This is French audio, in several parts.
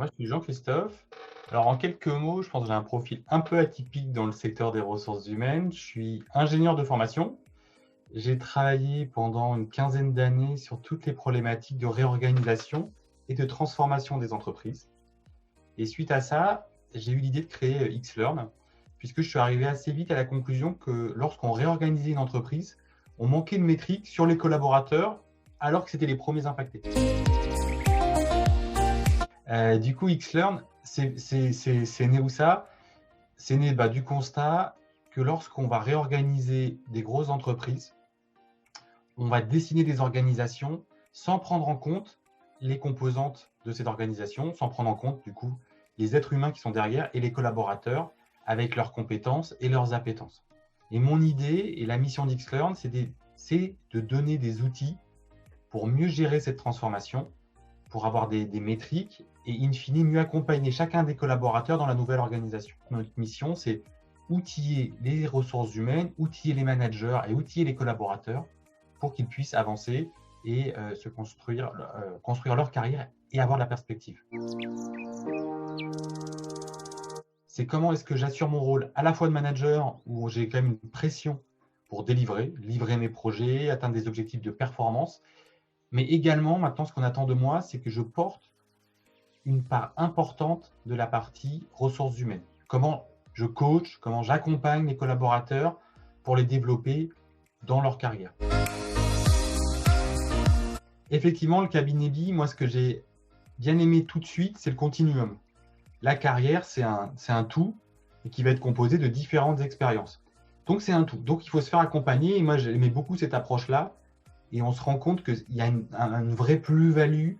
Moi, je suis Jean-Christophe. Alors, en quelques mots, je pense que j'ai un profil un peu atypique dans le secteur des ressources humaines. Je suis ingénieur de formation. J'ai travaillé pendant une quinzaine d'années sur toutes les problématiques de réorganisation et de transformation des entreprises. Et suite à ça, j'ai eu l'idée de créer Xlearn, puisque je suis arrivé assez vite à la conclusion que lorsqu'on réorganisait une entreprise, on manquait de métriques sur les collaborateurs, alors que c'était les premiers impactés. Du coup, Xlearn, c'est né où ça? C'est né du constat que lorsqu'on va réorganiser des grosses entreprises, on va dessiner des organisations sans prendre en compte les composantes de cette organisation, sans prendre en compte du coup les êtres humains qui sont derrière et les collaborateurs avec leurs compétences et leurs appétences. Et mon idée et la mission d'Xlearn, c'est de donner des outils pour mieux gérer cette transformation, pour avoir des métriques et in fine mieux accompagner chacun des collaborateurs dans la nouvelle organisation. Notre mission, c'est outiller les ressources humaines, outiller les managers et outiller les collaborateurs pour qu'ils puissent avancer et se construire leur carrière et avoir de la perspective. C'est comment est-ce que j'assure mon rôle à la fois de manager, où j'ai quand même une pression pour livrer mes projets, atteindre des objectifs de performance, mais également, maintenant, ce qu'on attend de moi, c'est que je porte une part importante de la partie ressources humaines. Comment je coach, comment j'accompagne les collaborateurs pour les développer dans leur carrière. Effectivement, le cabinet BI, moi, ce que j'ai bien aimé tout de suite, c'est le continuum. La carrière, c'est un tout et qui va être composé de différentes expériences. Donc, c'est un tout. Donc, il faut se faire accompagner. Et moi, j'aimais beaucoup cette approche-là. Et on se rend compte qu'il y a une vraie plus-value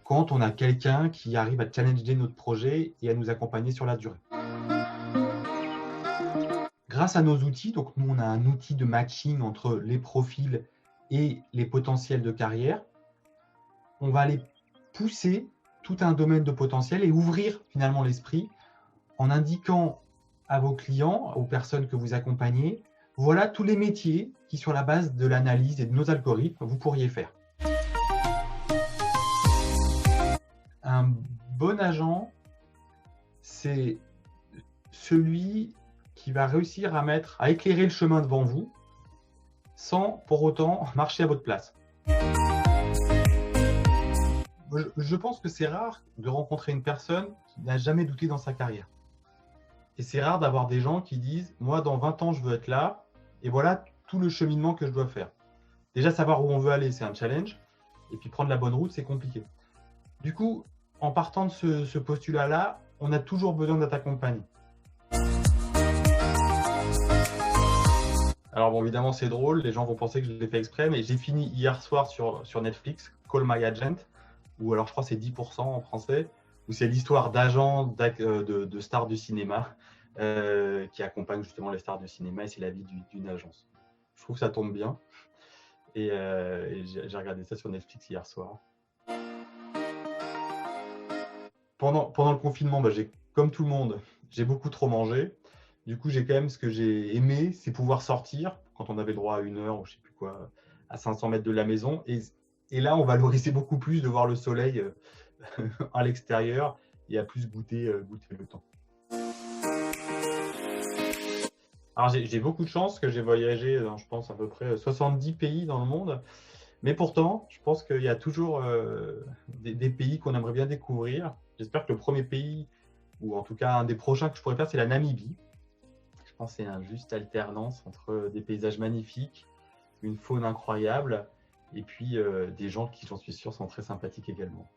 quand on a quelqu'un qui arrive à challenger notre projet et à nous accompagner sur la durée. Grâce à nos outils, donc nous, on a un outil de matching entre les profils et les potentiels de carrière. On va aller pousser tout un domaine de potentiel et ouvrir finalement l'esprit en indiquant à vos clients, aux personnes que vous accompagnez, voilà tous les métiers qui, sur la base de l'analyse et de nos algorithmes, vous pourriez faire. Un bon agent, c'est celui qui va réussir à éclairer le chemin devant vous sans pour autant marcher à votre place. Je pense que c'est rare de rencontrer une personne qui n'a jamais douté dans sa carrière. Et c'est rare d'avoir des gens qui disent « Moi, dans 20 ans, je veux être là, et voilà tout le cheminement que je dois faire. » Déjà, savoir où on veut aller, c'est un challenge. Et puis, prendre la bonne route, c'est compliqué. Du coup, en partant de ce postulat-là, on a toujours besoin d'être accompagné. Alors bon, évidemment, c'est drôle. Les gens vont penser que je l'ai fait exprès, mais j'ai fini hier soir sur Netflix, Call My Agent, ou alors je crois que c'est 10% en français, où c'est l'histoire d'agents, de stars du cinéma qui accompagnent justement les stars du cinéma, et c'est la vie d'une agence. Je trouve que ça tombe bien. Et j'ai regardé ça sur Netflix hier soir. Pendant le confinement, comme tout le monde, j'ai beaucoup trop mangé. Du coup, j'ai quand même ce que j'ai aimé, c'est pouvoir sortir quand on avait le droit à 1 heure ou je sais plus quoi, à 500 mètres de la maison. Et là, on valorisait beaucoup plus de voir le soleil à l'extérieur et à plus goûter le temps. Alors, j'ai beaucoup de chance que j'ai voyagé dans, je pense, à peu près 70 pays dans le monde. Mais pourtant, je pense qu'il y a toujours des pays qu'on aimerait bien découvrir. J'espère que le premier pays, ou en tout cas un des prochains que je pourrais faire, c'est la Namibie. Je pense que c'est une juste alternance entre des paysages magnifiques, une faune incroyable, et puis des gens qui, j'en suis sûr, sont très sympathiques également.